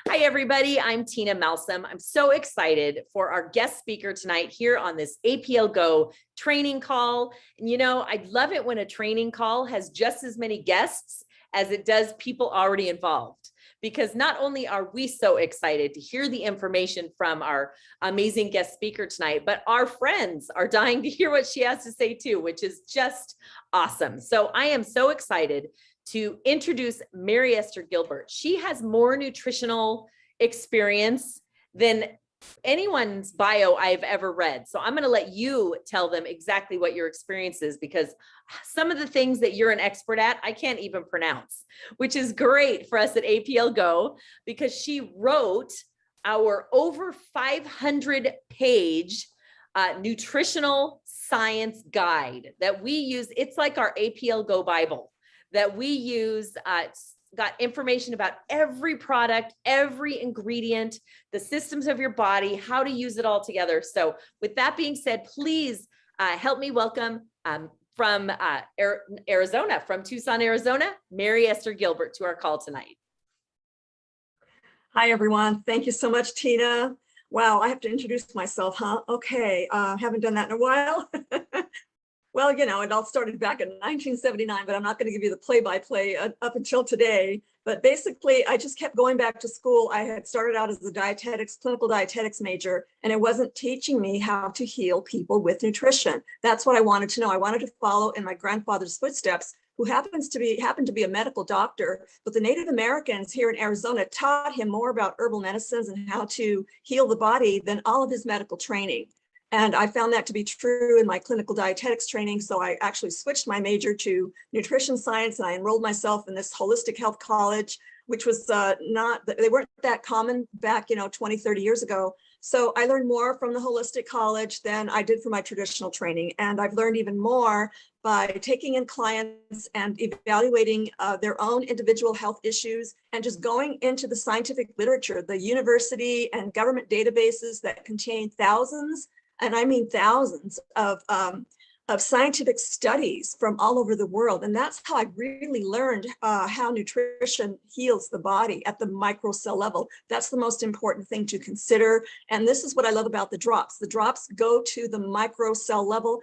Hi, everybody. I'm Tina Malsom. I'm so excited for our guest speaker tonight here on this APL Go training call. And I love it when a training call has just as many guests as it does people already involved, because not only are we so excited to hear the information from our amazing guest speaker tonight, but our friends are dying to hear what she has to say too, which is just awesome. So I am so excited to introduce Mary Esther Gilbert. She has more nutritional experience than anyone's bio I've ever read. So I'm going to let you tell them exactly what your experience is, because some of the things that you're an expert at, I can't even pronounce, which is great for us at APL Go, because she wrote our over 500 page nutritional science guide that we use. It's like our APL Go Bible that we use. It's got information about every product, every ingredient, the systems of your body, how to use it all together. So with that being said, please help me welcome from Arizona, from Tucson, Arizona, Mary Esther Gilbert to our call tonight. Hi, everyone. Thank you so much, Tina. Wow, I have to introduce myself, huh? Okay, haven't done that in a while. Well, it all started back in 1979, but I'm not going to give you the play-by-play up until today. But basically, I just kept going back to school. I had started out as a clinical dietetics major, and it wasn't teaching me how to heal people with nutrition. That's what I wanted to know. I wanted to follow in my grandfather's footsteps, who happened to be a medical doctor, but the Native Americans here in Arizona taught him more about herbal medicines and how to heal the body than all of his medical training. And I found that to be true in my clinical dietetics training. So I actually switched my major to nutrition science, and I enrolled myself in this holistic health college, which was they weren't that common back, 20, 30 years ago. So I learned more from the holistic college than I did from my traditional training. And I've learned even more by taking in clients and evaluating their own individual health issues, and just going into the scientific literature, the university and government databases that contain thousands, and I mean thousands of scientific studies from all over the world. And that's how I really learned how nutrition heals the body at the microcell level. That's the most important thing to consider. And this is what I love about the drops. The drops go to the microcell level,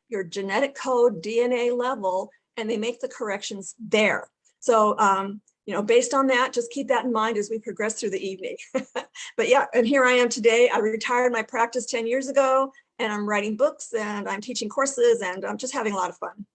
your genetic code, DNA level, and they make the corrections there. So, based on that, just keep that in mind as we progress through the evening. But yeah, and here I am today. I retired my practice 10 years ago, and I'm writing books and I'm teaching courses, and I'm just having a lot of fun.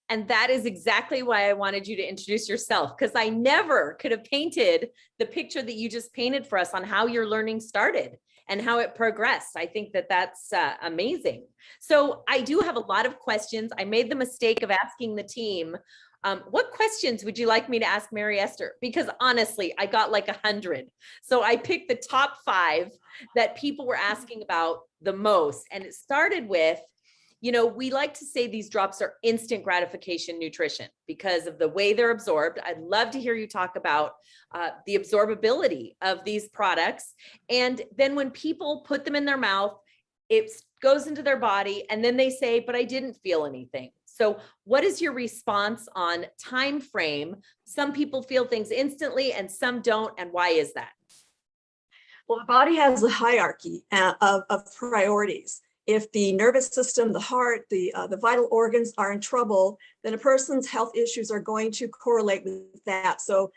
And that is exactly why I wanted you to introduce yourself, because I never could have painted the picture that you just painted for us on how your learning started and how it progressed. I think that that's amazing. So I do have a lot of questions. I made the mistake of asking the team, what questions would you like me to ask Mary Esther? Because honestly, I got like 100. So I picked the top 5 that people were asking about the most. And it started with, we like to say these drops are instant gratification nutrition because of the way they're absorbed. I'd love to hear you talk about the absorbability of these products. And then when people put them in their mouth, it goes into their body, and then they say, but I didn't feel anything. So what is your response on time frame? Some people feel things instantly and some don't. And why is that? Well, the body has a hierarchy of priorities. If the nervous system, the heart, the vital organs are in trouble, then a person's health issues are going to correlate with that. So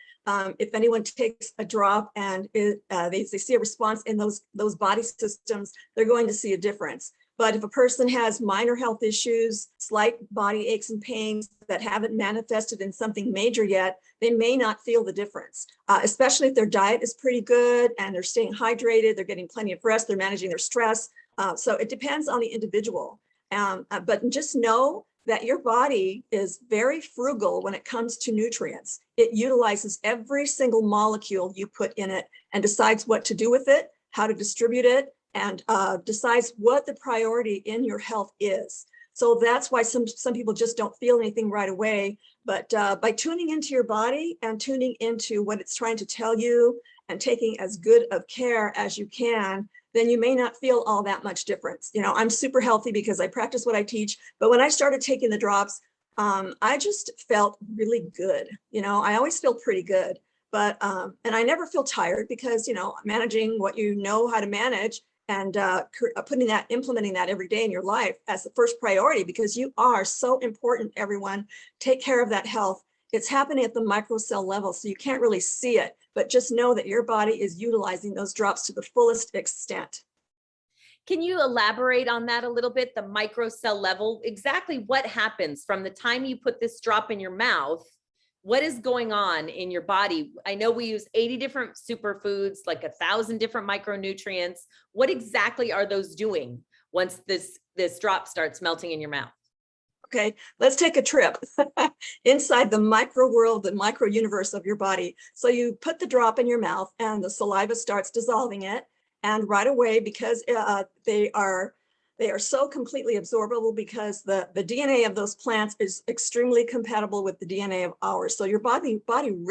if anyone takes a drop and they see a response in those body systems, they're going to see a difference. But if a person has minor health issues, slight body aches and pains that haven't manifested in something major yet, they may not feel the difference, especially if their diet is pretty good and they're staying hydrated, they're getting plenty of rest, they're managing their stress. So it depends on the individual. But just know that your body is very frugal when it comes to nutrients. It utilizes every single molecule you put in it and decides what to do with it, how to distribute it, and decides what the priority in your health is. So that's why some people just don't feel anything right away. But by tuning into your body and tuning into what it's trying to tell you and taking as good of care as you can, then you may not feel all that much difference. I'm super healthy because I practice what I teach. But when I started taking the drops, I just felt really good. I always feel pretty good. But, and I never feel tired because, managing what you know how to manage and implementing that every day in your life as the first priority, because you are so important, everyone. Take care of that health. It's happening at the microcell level, so you can't really see it, but just know that your body is utilizing those drops to the fullest extent. Can you elaborate on that a little bit? The microcell level, exactly what happens from the time you put this drop in your mouth? What is going on in your body? I know we use 80 different superfoods, like 1,000 different micronutrients. What exactly are those doing once this drop starts melting in your mouth? Okay, let's take a trip inside the micro world, the micro universe of your body. So you put the drop in your mouth and the saliva starts dissolving it. And right away, because they are so completely absorbable, because the DNA of those plants is extremely compatible with the DNA of ours. So your body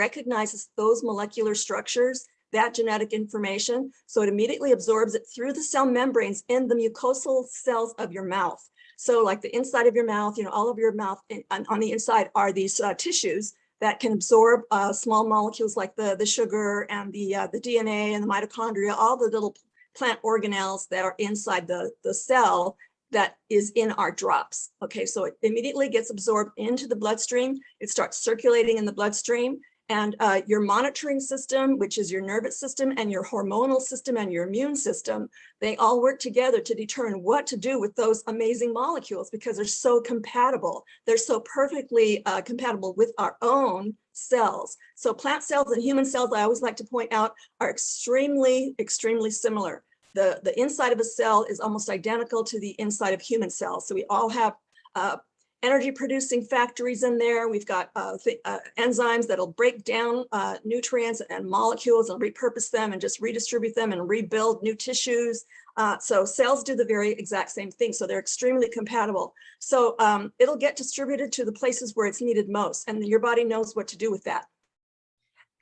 recognizes those molecular structures, that genetic information. So it immediately absorbs it through the cell membranes in the mucosal cells of your mouth. So like the inside of your mouth, all of your mouth on the inside are these tissues that can absorb small molecules like the sugar and the DNA and the mitochondria, all the little plant organelles that are inside the cell that is in our drops. Okay, so it immediately gets absorbed into the bloodstream. It starts circulating in the bloodstream. And your monitoring system, which is your nervous system and your hormonal system and your immune system, they all work together to determine what to do with those amazing molecules, because they're so compatible. They're so perfectly compatible with our own cells. So plant cells and human cells, I always like to point out, are extremely, extremely similar. The inside of a cell is almost identical to the inside of human cells. So we all have energy producing factories in there. We've got enzymes that'll break down nutrients and molecules and repurpose them and just redistribute them and rebuild new tissues. So cells do the very exact same thing. So they're extremely compatible. So it'll get distributed to the places where it's needed most, and your body knows what to do with that.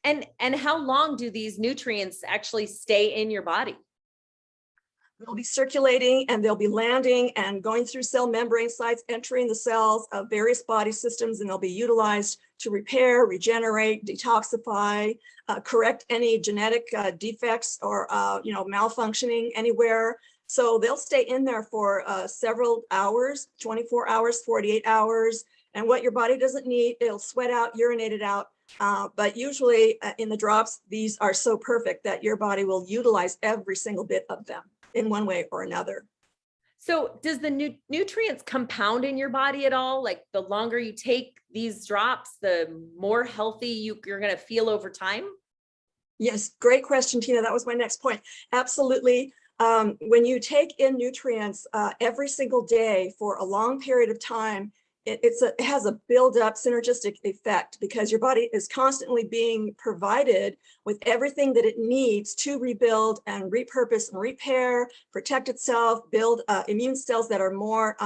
And how long do these nutrients actually stay in your body? They'll be circulating and they'll be landing and going through cell membrane sites, entering the cells of various body systems, and they'll be utilized to repair, regenerate, detoxify, correct any genetic defects or malfunctioning anywhere. So they'll stay in there for several hours, 24 hours, 48 hours. And what your body doesn't need, it'll sweat out, urinate it out. But usually in the drops, these are so perfect that your body will utilize every single bit of them in one way or another. So does the nutrients compound in your body at all? Like the longer you take these drops, the more healthy you're going to feel over time? Yes, great question, Tina. That was my next point. Absolutely. When you take in nutrients every single day for a long period of time, it has a build-up synergistic effect, because your body is constantly being provided with everything that it needs to rebuild and repurpose and repair, protect itself, build immune cells that are more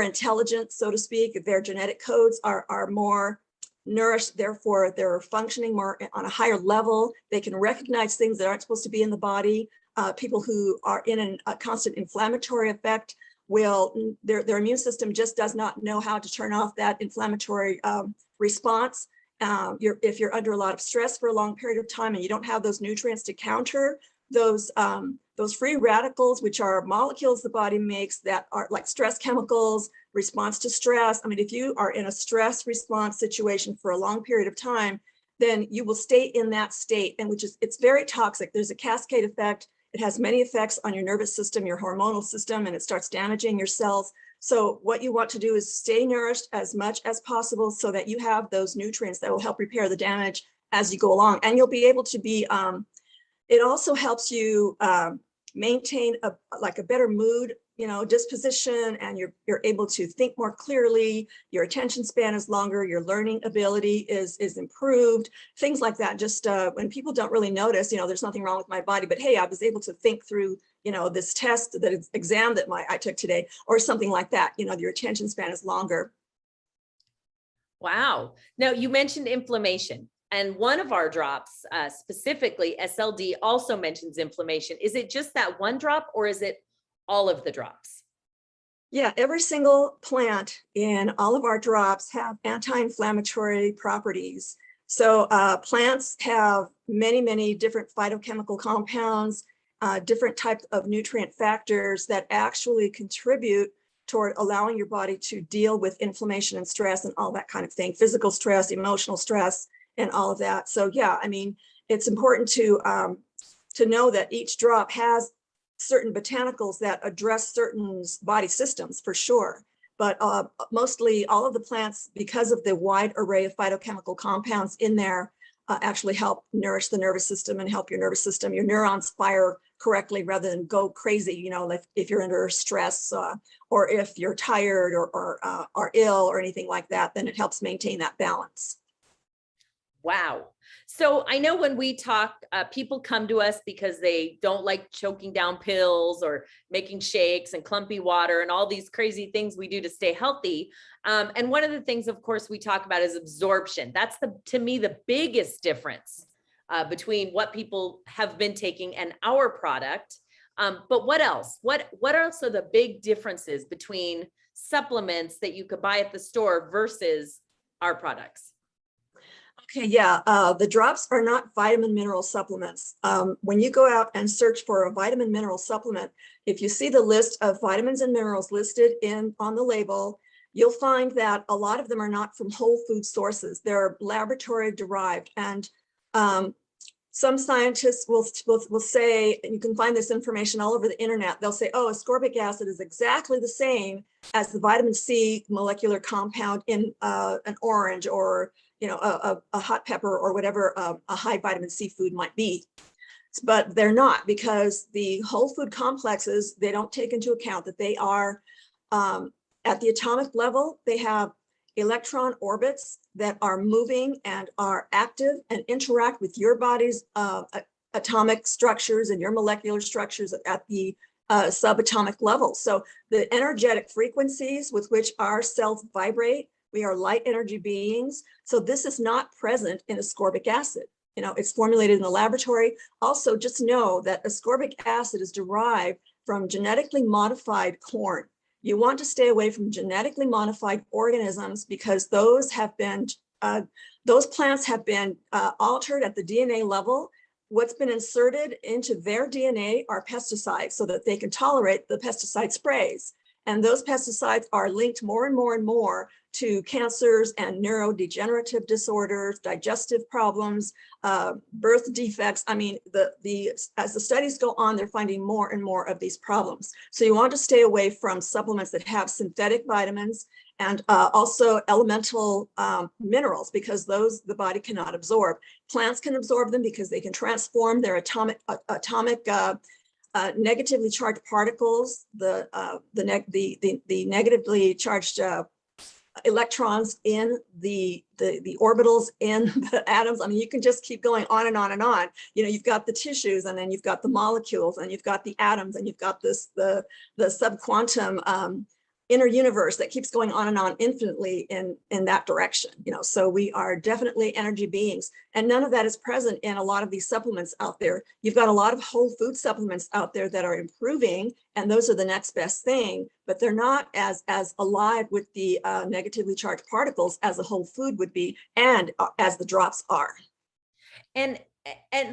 intelligent, so to speak. Their genetic codes are more nourished, therefore they're functioning more on a higher level. They can recognize things that aren't supposed to be in the body. People who are in a constant inflammatory effect their immune system just does not know how to turn off that inflammatory response. If you're under a lot of stress for a long period of time and you don't have those nutrients to counter those free radicals, which are molecules the body makes that are like stress chemicals, response to stress. I mean, if you are in a stress response situation for a long period of time, then you will stay in that state, and it's very toxic. There's a cascade effect. It has many effects on your nervous system, your hormonal system, and it starts damaging your cells. So what you want to do is stay nourished as much as possible so that you have those nutrients that will help repair the damage as you go along. And you'll be able to be, it also helps you maintain a better mood, disposition, and you're able to think more clearly. Your attention span is longer. Your learning ability is improved. Things like that. Just when people don't really notice, there's nothing wrong with my body, but hey, I was able to think through, this exam that I took today, or something like that. Your attention span is longer. Wow. Now you mentioned inflammation. And one of our drops, specifically SLD, also mentions inflammation. Is it just that one drop, or is it all of the drops? Yeah, every single plant in all of our drops have anti-inflammatory properties. So plants have many, many different phytochemical compounds, different types of nutrient factors that actually contribute toward allowing your body to deal with inflammation and stress and all that kind of thing, physical stress, emotional stress, and all of that. So yeah, I mean, it's important to know that each drop has certain botanicals that address certain body systems for sure. But mostly all of the plants, because of the wide array of phytochemical compounds in there, actually help nourish the nervous system and help your nervous system, your neurons fire correctly rather than go crazy, you know, like if you're under stress or if you're tired or are ill or anything like that, then it helps maintain that balance. Wow. So I know when we talk, people come to us because they don't like choking down pills or making shakes and clumpy water and all these crazy things we do to stay healthy. And one of the things, of course, we talk about is absorption. That's to me, the biggest difference between what people have been taking and our product. But what else? What else are the big differences between supplements that you could buy at the store versus our products? Okay, yeah, the drops are not vitamin mineral supplements. When you go out and search for a vitamin mineral supplement, if you see the list of vitamins and minerals listed on the label, you'll find that a lot of them are not from whole food sources. They're laboratory derived. And some scientists will say, and you can find this information all over the internet, they'll say, oh, ascorbic acid is exactly the same as the vitamin C molecular compound in an orange or a hot pepper or whatever a high vitamin C food might be. But they're not, because the whole food complexes, they don't take into account that they are at the atomic level, they have electron orbits that are moving and are active and interact with your body's atomic structures and your molecular structures at the subatomic level. So the energetic frequencies with which our cells vibrate, we are light energy beings. So this is not present in ascorbic acid. You know, it's formulated in the laboratory. Also, just know that ascorbic acid is derived from genetically modified corn. You want to stay away from genetically modified organisms because those plants have been altered at the DNA level. What's been inserted into their DNA are pesticides so that they can tolerate the pesticide sprays. And those pesticides are linked more and more and more to cancers and neurodegenerative disorders, digestive problems, birth defects. I mean, as the studies go on, they're finding more and more of these problems. So you want to stay away from supplements that have synthetic vitamins and also elemental minerals, because those the body cannot absorb. Plants can absorb them because they can transform their atomic negatively charged particles, the negatively charged electrons in the orbitals in the atoms. I mean, you can just keep going on and on and on. You know, you've got the tissues, and then you've got the molecules, and you've got the atoms, and you've got the subquantum inner universe that keeps going on and on infinitely in that direction. You know, so we are definitely energy beings, and none of that is present in a lot of these supplements out there. You've got a lot of whole food supplements out there that are improving, and those are the next best thing, but they're not as alive with the negatively charged particles as a whole food would be, and as the drops are. And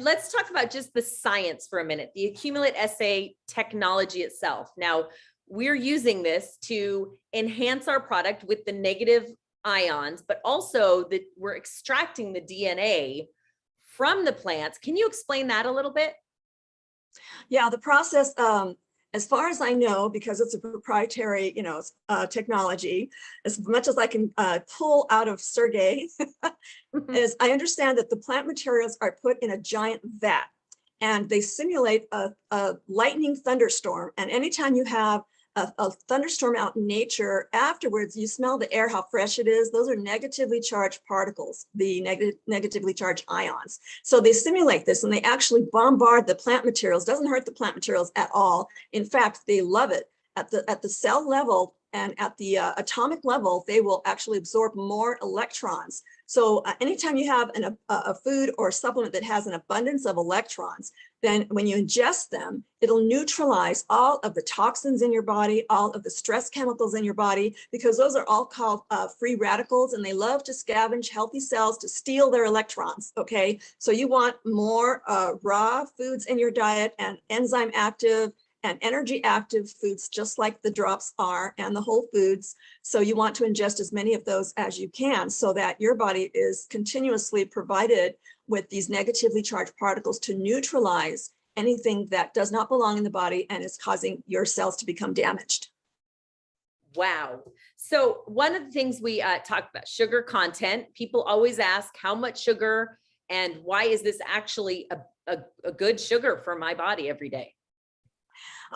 let's talk about just the science for a minute, the Accumulate SA technology itself. Now, we're using this to enhance our product with the negative ions, but also that we're extracting the DNA from the plants. Can you explain that a little bit? Yeah, the process, as far as I know, because it's a proprietary, technology, as much as I can pull out of Sergey, is I understand that the plant materials are put in a giant vat, and they simulate a lightning thunderstorm. And anytime you have a thunderstorm out in nature, afterwards you smell the air, how fresh it is. Those are negatively charged particles, the negatively charged ions. So they simulate this, and they actually bombard the plant materials. Doesn't hurt the plant materials at all. In fact, they love it. At the cell level, and at the atomic level, they will actually absorb more electrons. So anytime you have a food or supplement that has an abundance of electrons, then when you ingest them, it'll neutralize all of the toxins in your body, all of the stress chemicals in your body, because those are all called free radicals, and they love to scavenge healthy cells to steal their electrons, okay? So you want more raw foods in your diet and enzyme active and energy active foods, just like the drops are, and the whole foods. So you want to ingest as many of those as you can so that your body is continuously provided with these negatively charged particles to neutralize anything that does not belong in the body and is causing your cells to become damaged. Wow. So one of the things we talked about, sugar content. People always ask how much sugar and why is this actually a good sugar for my body every day?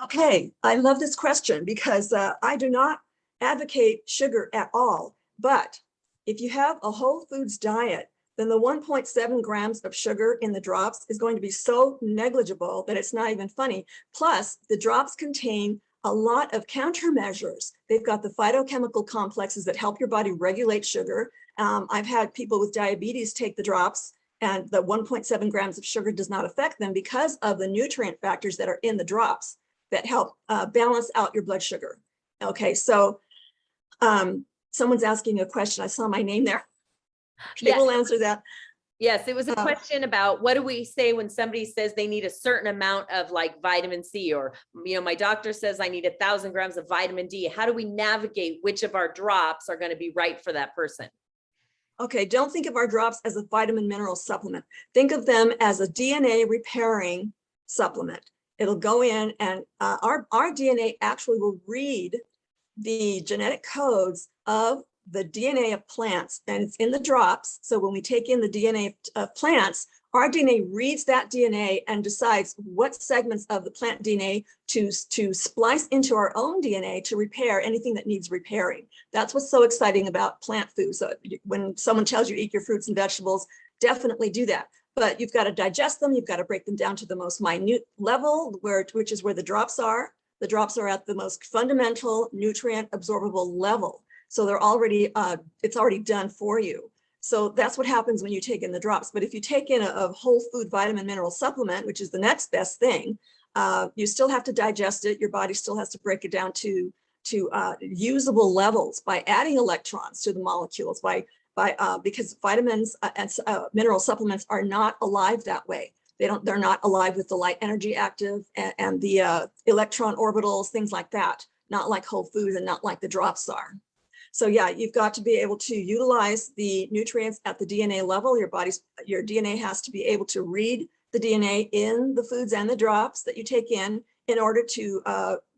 Okay, I love this question because I do not advocate sugar at all. But if you have a whole foods diet, then the 1.7 grams of sugar in the drops is going to be so negligible that it's not even funny. Plus, the drops contain a lot of countermeasures. They've got the phytochemical complexes that help your body regulate sugar. I've had people with diabetes take the drops, and the 1.7 grams of sugar does not affect them because of the nutrient factors that are in the drops that help balance out your blood sugar. Okay, so someone's asking a question. I saw my name there. Yeah. We'll answer that. Yes, it was a question about what do we say when somebody says they need a certain amount of like vitamin C, or, you know, my doctor says I need 1,000 grams of vitamin D. How do we navigate which of our drops are going to be right for that person? Okay, don't think of our drops as a vitamin mineral supplement. Think of them as a DNA repairing supplement. It'll go in and our DNA actually will read the genetic codes of the DNA of plants, and it's in the drops. So when we take in the DNA of plants, our DNA reads that DNA and decides what segments of the plant DNA to splice into our own DNA to repair anything that needs repairing. That's what's so exciting about plant food. So when someone tells you eat your fruits and vegetables, definitely do that. But you've got to digest them. You've got to break them down to the most minute level, which is where the drops are. The drops are at the most fundamental nutrient absorbable level. So they're already, it's already done for you. So that's what happens when you take in the drops. But if you take in a whole food vitamin mineral supplement, which is the next best thing, you still have to digest it. Your body still has to break it down to usable levels by adding electrons to the molecules, because vitamins and mineral supplements are not alive that way. They're not alive with the light energy active and the electron orbitals, things like that, not like whole foods and not like the drops are. So yeah, you've got to be able to utilize the nutrients at the DNA level. Your DNA has to be able to read the DNA in the foods and the drops that you take in order to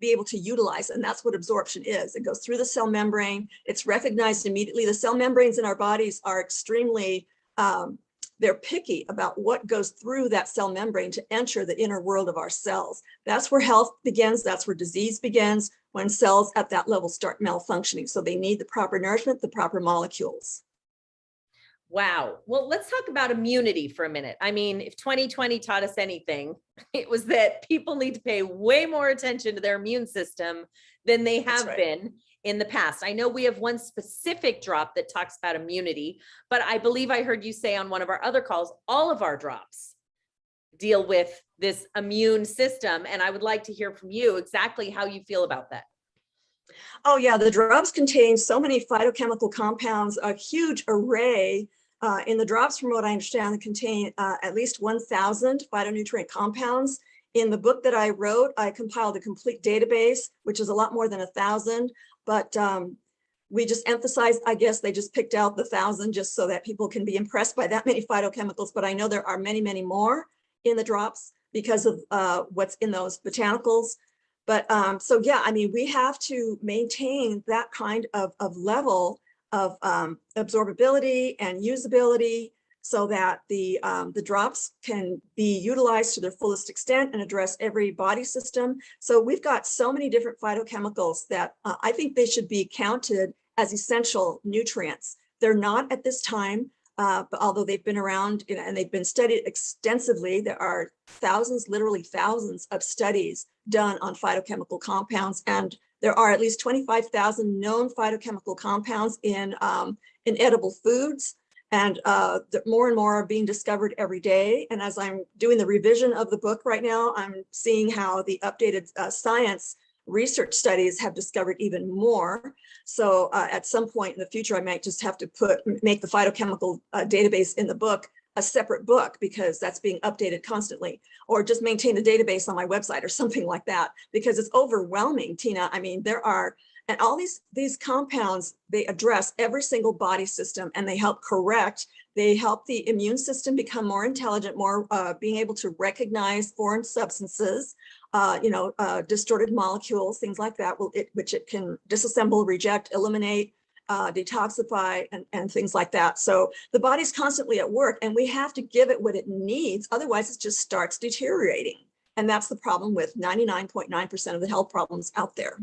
be able to utilize. And that's what absorption is. It goes through the cell membrane. It's recognized immediately. The cell membranes in our bodies are extremely, they're picky about what goes through that cell membrane to enter the inner world of our cells. That's where health begins. That's where disease begins, when cells at that level start malfunctioning. So they need the proper nourishment, the proper molecules. Wow. Well, let's talk about immunity for a minute. I mean, if 2020 taught us anything, it was that people need to pay way more attention to their immune system than they have been in the past. I know we have one specific drop that talks about immunity, but I believe I heard you say on one of our other calls, all of our drops deal with this immune system. And I would like to hear from you exactly how you feel about that. Oh yeah, the drops contain so many phytochemical compounds, a huge array. In the drops, from what I understand, contain at least 1,000 phytonutrient compounds. In the book that I wrote, I compiled a complete database, which is a lot more than 1,000, but we just emphasized, I guess they just picked out the 1,000 just so that people can be impressed by that many phytochemicals, but I know there are many, many more in the drops because of what's in those botanicals. But so yeah, I mean, we have to maintain that kind of level of absorbability and usability so that the drops can be utilized to their fullest extent and address every body system. So we've got so many different phytochemicals that I think they should be counted as essential nutrients. They're not at this time, but although they've been around and they've been studied extensively, there are thousands, literally thousands of studies done on phytochemical compounds, and There are at least 25,000 known phytochemical compounds in edible foods. And more and more are being discovered every day. And as I'm doing the revision of the book right now, I'm seeing how the updated science research studies have discovered even more. So at some point in the future, I might just have to make the phytochemical database in the book a separate book, because that's being updated constantly, or just maintain a database on my website or something like that, because it's overwhelming, Tina. I mean, there are, and all these compounds, they address every single body system, and they help correct, they help the immune system become more intelligent, more being able to recognize foreign substances, distorted molecules, things like that, which it can disassemble, reject, eliminate, detoxify, and things like that. So the body's constantly at work, and we have to give it what it needs. Otherwise, it just starts deteriorating. And that's the problem with 99.9% of the health problems out there.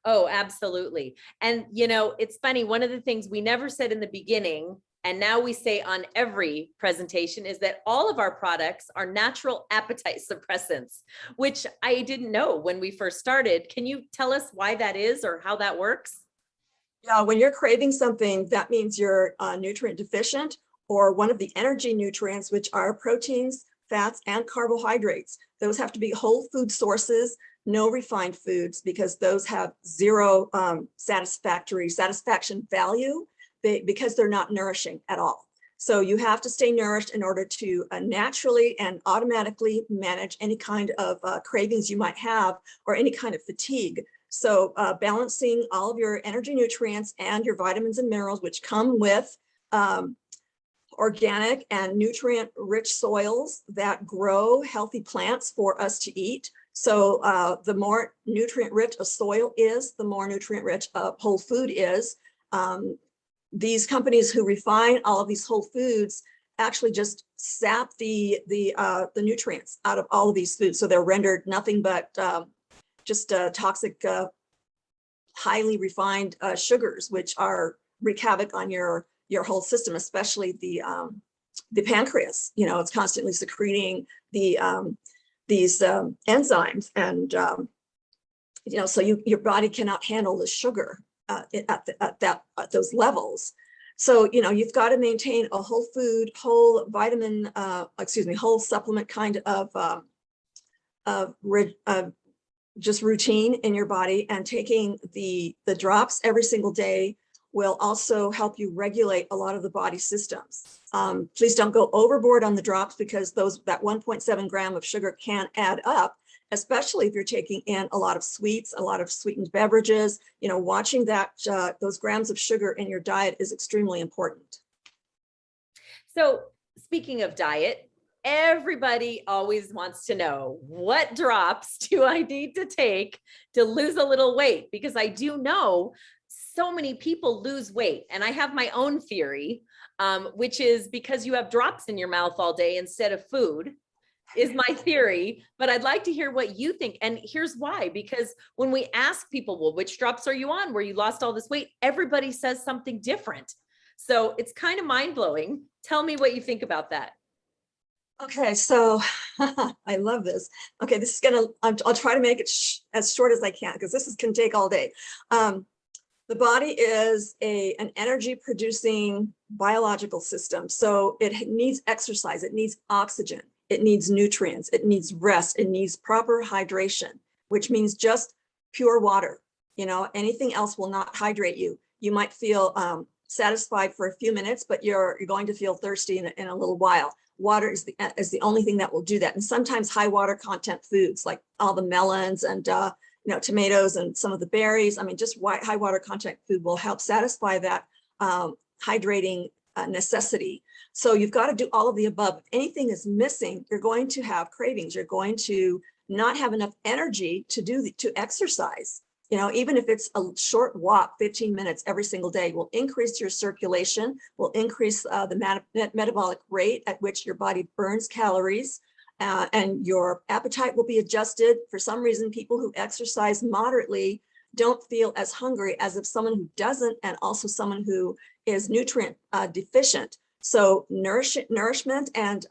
Oh, absolutely. And, it's funny. One of the things we never said in the beginning, and now we say on every presentation, is that all of our products are natural appetite suppressants, which I didn't know when we first started. Can you tell us why that is or how that works? Yeah, when you're craving something, that means you're nutrient deficient, or one of the energy nutrients, which are proteins, fats, and carbohydrates. Those have to be whole food sources, no refined foods, because those have zero satisfaction value, because they're not nourishing at all. So you have to stay nourished in order to naturally and automatically manage any kind of cravings you might have, or any kind of fatigue. So balancing all of your energy nutrients and your vitamins and minerals, which come with organic and nutrient-rich soils that grow healthy plants for us to eat. So the more nutrient-rich a soil is, the more nutrient-rich a whole food is. These companies who refine all of these whole foods actually just sap the nutrients out of all of these foods. So they're rendered nothing but just toxic, highly refined sugars, which wreak havoc on your whole system, especially the pancreas. It's constantly secreting these enzymes, and so your body cannot handle the sugar at those levels. So you've got to maintain a whole food, whole vitamin, whole supplement kind of just routine in your body, and taking the drops every single day will also help you regulate a lot of the body systems. Please don't go overboard on the drops, because that 1.7 gram of sugar can add up, especially if you're taking in a lot of sweets, a lot of sweetened beverages. Watching those grams of sugar in your diet is extremely important. So speaking of diet, everybody always wants to know, what drops do I need to take to lose a little weight? Because I do know so many people lose weight, and I have my own theory, which is because you have drops in your mouth all day instead of food, is my theory. But I'd like to hear what you think. And here's why: because when we ask people, well, which drops are you on where you lost all this weight? Everybody says something different. So it's kind of mind-blowing. Tell me what you think about that. Okay, so I love this. Okay, this is I'll try to make it as short as I can, because this can take all day. The body is an energy producing biological system. So it needs exercise, it needs oxygen, it needs nutrients, it needs rest, it needs proper hydration, which means just pure water. Anything else will not hydrate you. You might feel satisfied for a few minutes, but you're going to feel thirsty in a little while. Water is the only thing that will do that. And sometimes high water content foods, like all the melons and tomatoes and some of the berries, just high water content food will help satisfy that hydrating necessity. So you've got to do all of the above. If anything is missing, you're going to have cravings. You're going to not have enough energy to exercise. Even if it's a short walk, 15 minutes every single day, will increase your circulation, will increase the metabolic rate at which your body burns calories, and your appetite will be adjusted. For some reason, people who exercise moderately don't feel as hungry as if someone who doesn't, and also someone who is nutrient deficient. So nourishment and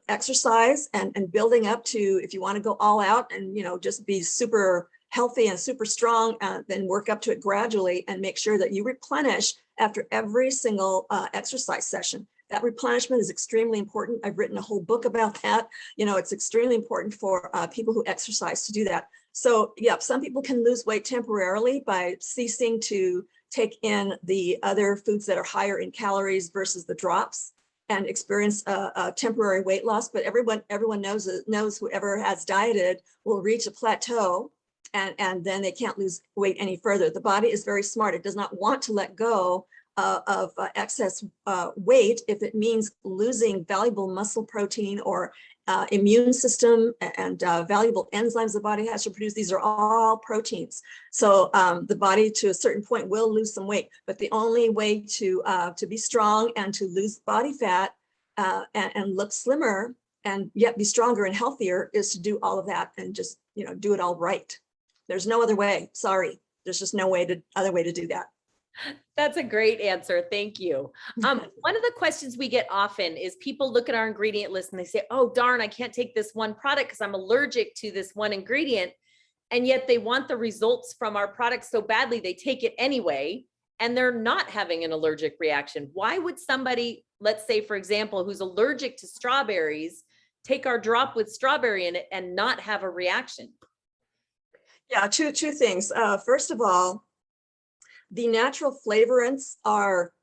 exercise and building up to, if you want to go all out and just be super healthy and super strong, then work up to it gradually and make sure that you replenish after every single exercise session. That replenishment is extremely important. I've written a whole book about that. It's extremely important for people who exercise to do that. So yeah, some people can lose weight temporarily by ceasing to take in the other foods that are higher in calories versus the drops, and experience a temporary weight loss. But everyone knows whoever has dieted will reach a plateau, and then they can't lose weight any further. The body is very smart. It does not want to let go of excess weight if it means losing valuable muscle protein or immune system and valuable enzymes the body has to produce. These are all proteins. So the body to a certain point will lose some weight, but the only way to be strong and to lose body fat and look slimmer and yet be stronger and healthier is to do all of that and just, do it all right. There's no other way. Sorry. There's just no other way to do that. That's a great answer. Thank you. One of the questions we get often is people look at our ingredient list and they say, oh, darn, I can't take this one product because I'm allergic to this one ingredient. And yet they want the results from our product so badly, they take it anyway, and they're not having an allergic reaction. Why would somebody, let's say, for example, who's allergic to strawberries, take our drop with strawberry in it and not have a reaction? Yeah, two things. First of all, the natural flavorants are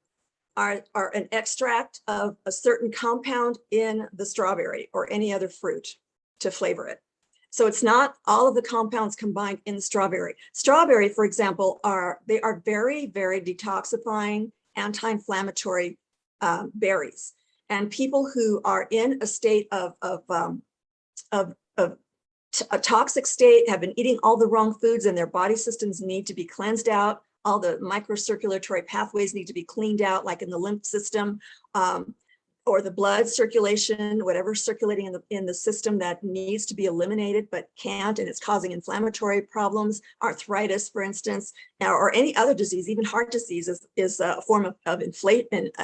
an extract of a certain compound in the strawberry or any other fruit to flavor it. So it's not all of the compounds combined in the strawberry. Strawberry, for example, are very, very detoxifying, anti-inflammatory berries. And people who are in a state of a toxic state, have been eating all the wrong foods, and their body systems need to be cleansed out. All the microcirculatory pathways need to be cleaned out, like in the lymph system, or the blood circulation, whatever's circulating in the system that needs to be eliminated but can't, and it's causing inflammatory problems, arthritis, for instance, or any other disease. Even heart disease is a form of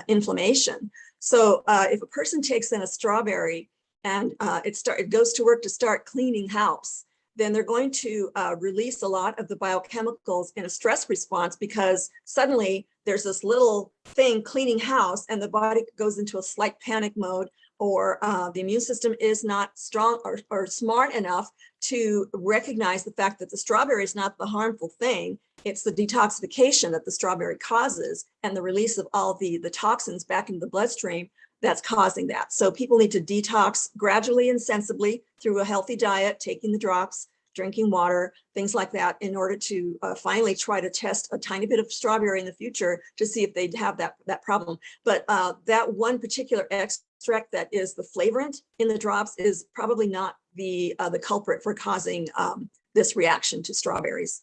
inflammation. So if a person takes in a strawberry and it goes to work to start cleaning house, then they're going to release a lot of the biochemicals in a stress response, because suddenly there's this little thing cleaning house and the body goes into a slight panic mode, or the immune system is not strong or smart enough to recognize the fact that the strawberry is not the harmful thing. It's the detoxification that the strawberry causes and the release of all the toxins back into the bloodstream that's causing that. So people need to detox gradually and sensibly through a healthy diet, taking the drops, drinking water, things like that, in order to finally try to test a tiny bit of strawberry in the future to see if they'd have that problem. But that one particular extract that is the flavorant in the drops is probably not the culprit for causing this reaction to strawberries.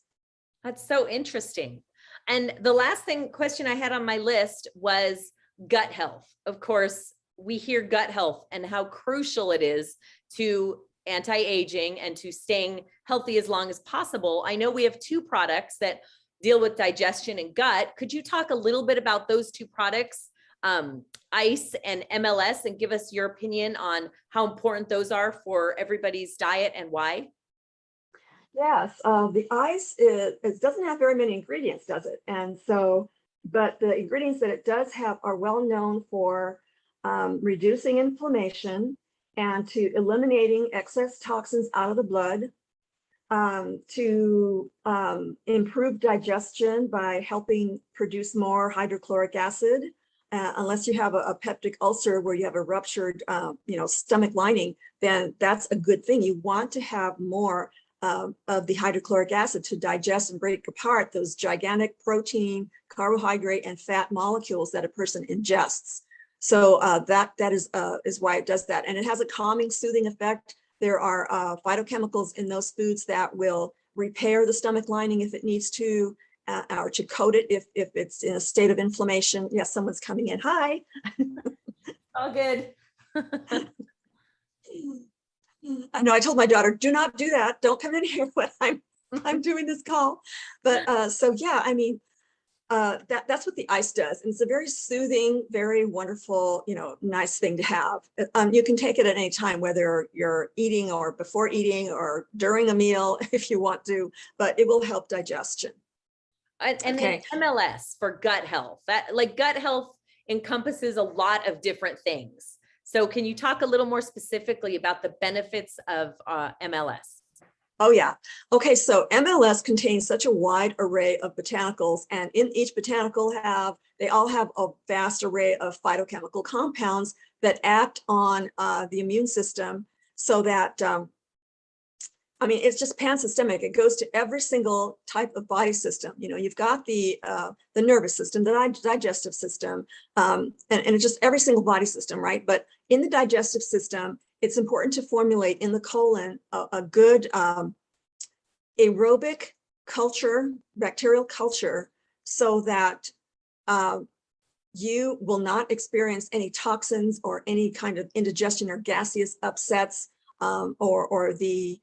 That's so interesting. And the last question I had on my list was gut health. Of course, we hear gut health and how crucial it is to anti-aging and to staying healthy as long as possible. I know we have two products that deal with digestion and gut. Could you talk a little bit about those two products, ICE and MLS, and give us your opinion on how important those are for everybody's diet and why? Yes, the ICE it doesn't have very many ingredients, does it? And so, but the ingredients that it does have are well known for reducing inflammation and to eliminating excess toxins out of the blood, to improve digestion by helping produce more hydrochloric acid. Unless you have a peptic ulcer where you have a ruptured stomach lining, then that's a good thing. You want to have more of the hydrochloric acid to digest and break apart those gigantic protein, carbohydrate, and fat molecules that a person ingests. So that is why it does that. And it has a calming, soothing effect. There are phytochemicals in those foods that will repair the stomach lining if it needs to, or to coat it if it's in a state of inflammation. Yes, someone's coming in. Hi. All good. I know I told my daughter, do not do that. Don't come in here when I'm doing this call. But so yeah, I mean, that's what the ice does. And it's a very soothing, very wonderful, nice thing to have. You can take it at any time, whether you're eating or before eating or during a meal if you want to, but it will help digestion. And then MLS for gut health. That like gut health encompasses a lot of different things. So can you talk a little more specifically about the benefits of MLS? Oh yeah. Okay, so MLS contains such a wide array of botanicals, and in each botanical they all have a vast array of phytochemical compounds that act on the immune system, so that it's just pansystemic. It goes to every single type of body system. You've got the nervous system, the digestive system, and it's just every single body system, right? But in the digestive system, it's important to formulate in the colon a good aerobic culture, bacterial culture, so that you will not experience any toxins or any kind of indigestion or gaseous upsets, or the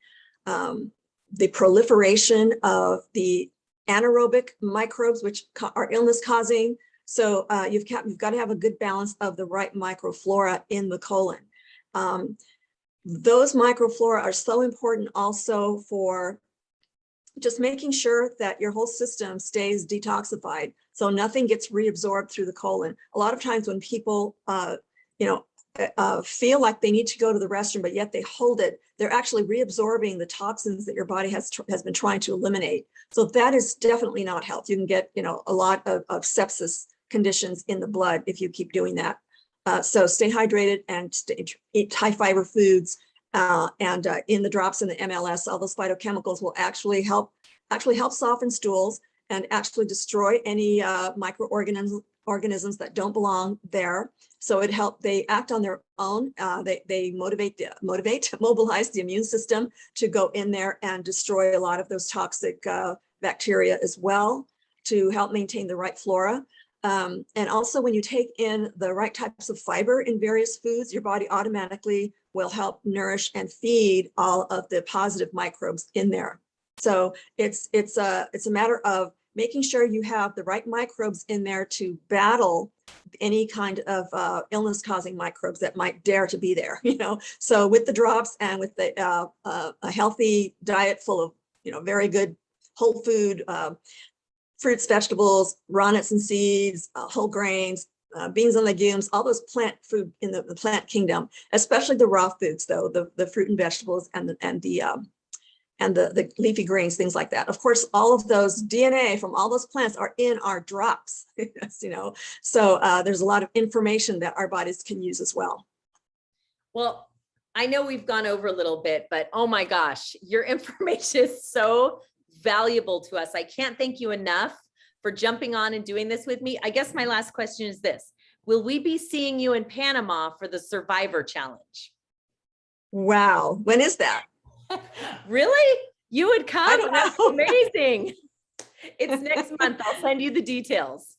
proliferation of the anaerobic microbes, which are illness causing. So you've got to have a good balance of the right microflora in the colon. Those microflora are so important also for just making sure that your whole system stays detoxified, so nothing gets reabsorbed through the colon. A lot of times when people feel like they need to go to the restroom, but yet they hold it, they're actually reabsorbing the toxins that your body has been trying to eliminate. So that is definitely not health. You can get a lot of sepsis conditions in the blood if you keep doing that. So stay hydrated and eat high fiber foods. And in the drops in the MLS, all those phytochemicals will actually help soften stools and actually destroy any microorganisms that don't belong there. So they act on their own. They mobilize the immune system to go in there and destroy a lot of those toxic bacteria as well, to help maintain the right flora. And also, when you take in the right types of fiber in various foods, your body automatically will help nourish and feed all of the positive microbes in there. So it's a matter of making sure you have the right microbes in there to battle any kind of illness-causing microbes that might dare to be there. So with the drops and with a healthy diet full of very good whole food, fruits, vegetables, raw nuts and seeds, whole grains, beans and legumes, all those plant food in the plant kingdom, especially the raw foods, though, the fruit and vegetables and the leafy greens, things like that. Of course, all of those DNA from all those plants are in our drops. So there's a lot of information that our bodies can use as well. Well, I know we've gone over a little bit, but oh my gosh, your information is so valuable to us. I can't thank you enough for jumping on and doing this with me. I guess my last question is this: will we be seeing you in Panama for the Survivor Challenge? Wow, when is that? Really? You would come? I don't know. That's amazing. It's next month. I'll send you the details.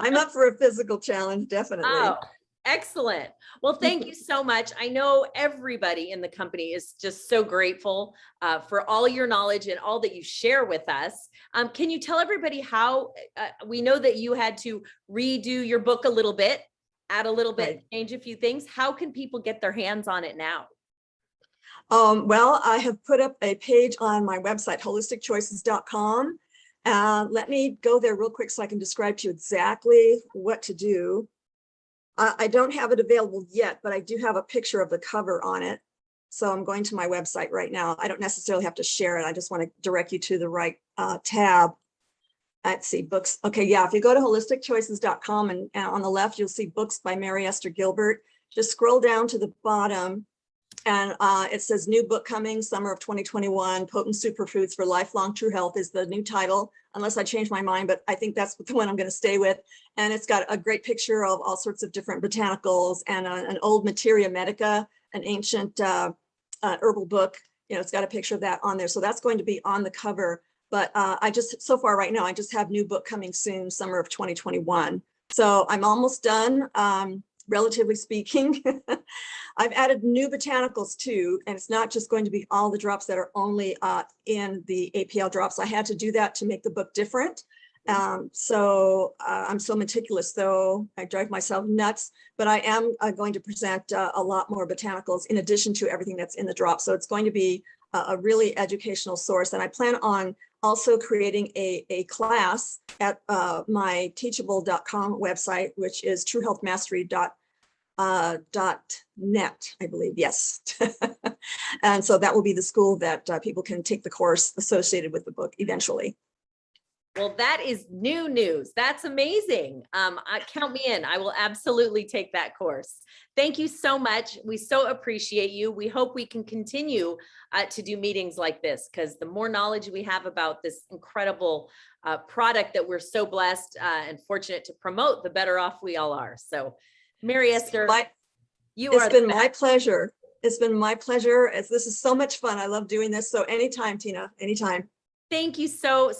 I'm up for a physical challenge, definitely. Oh, excellent. Well, thank you so much. I know everybody in the company is just so grateful for all your knowledge and all that you share with us. Can you tell everybody how we know that you had to redo your book a little bit, add a little bit, Right. Change a few things? How can people get their hands on it now? Well, I have put up a page on my website, holisticchoices.com. Let me go there real quick so I can describe to you exactly what to do. I don't have it available yet, but I do have a picture of the cover on it. So I'm going to my website right now. I don't necessarily have to share it. I just want to direct you to the right tab. Let's see, books. Okay, yeah, if you go to holisticchoices.com and on the left, you'll see books by Mary Esther Gilbert. Just scroll down to the bottom and it says new book coming, summer of 2021, Potent Superfoods for Lifelong True Health is the new title, unless I change my mind, but I think that's the one I'm going to stay with. And it's got a great picture of all sorts of different botanicals and an old Materia Medica, an ancient herbal book. It's got a picture of that on there. So that's going to be on the cover. But so far right now, I just have new book coming soon, summer of 2021. So I'm almost done. Relatively speaking. I've added new botanicals too, and it's not just going to be all the drops that are only in the APL drops. I had to do that to make the book different. So I'm so meticulous, though I drive myself nuts, but I am going to present a lot more botanicals in addition to everything that's in the drop. So it's going to be a really educational source. And I plan on also creating a class at my teachable.com website, which is truehealthmastery.net, I believe. Yes. And so that will be the school that people can take the course associated with the book eventually. Well, that is new news. That's amazing. Count me in. I will absolutely take that course. Thank you so much. We so appreciate you. We hope we can continue to do meetings like this, because the more knowledge we have about this incredible product that we're so blessed and fortunate to promote, the better off we all are. So, Mary Esther, it's been my pleasure. It's been my pleasure. This is so much fun. I love doing this. So anytime, Tina, anytime. Thank you so much.